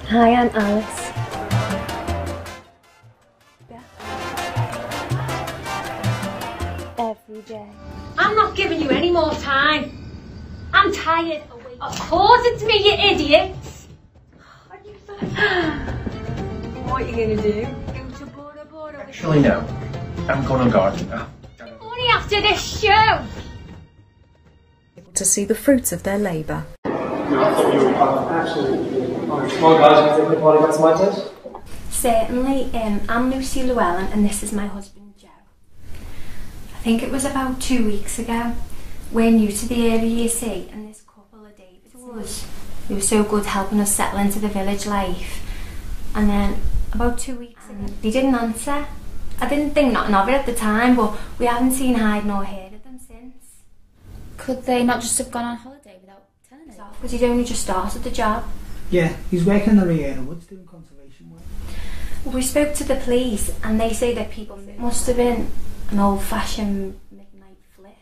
Hi, I'm Alice. Every day. I'm not giving you any more time. I'm tired. Of course it's me, you idiots. What are you going to do? Go to Bora Bora? Actually, no. I'm going on garden now. Only after this show. To see the fruits of their labour. Certainly, I'm Lucy Llewellyn and this is my husband Joe. I think it was about 2 weeks ago. We're new to the area, you see, and this couple of David to us. They were so good helping us settle into the village life. And then about 2 weeks ago, they didn't answer. I didn't think nothing of it at the time, but we haven't seen Heidi nor heard of them since. Could they not just have gone on holiday without telling us? Because he'd only just started the job. Yeah, he's working in the Riera Woods doing conservation work. Well, we spoke to the police and they say that people must have been an old-fashioned midnight flit.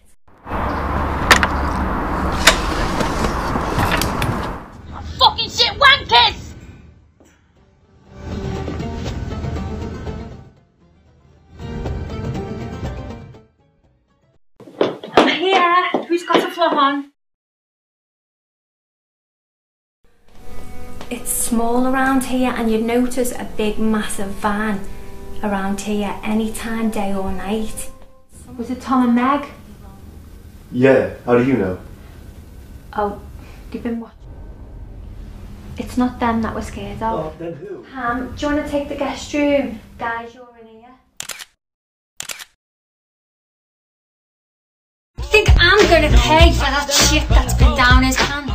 Fucking shit wankers! I'm here. Who's got a fluff on? It's small around here and you'd notice a big massive van around here any time, day or night. Was it Tom and Meg? Yeah, how do you know? Oh, they've been watching. It's not them that we're scared of. Oh, then who? Pam, do you want to take the guest room? Guys, you're in here. I think I'm gonna pay for that shit that's been down his pants.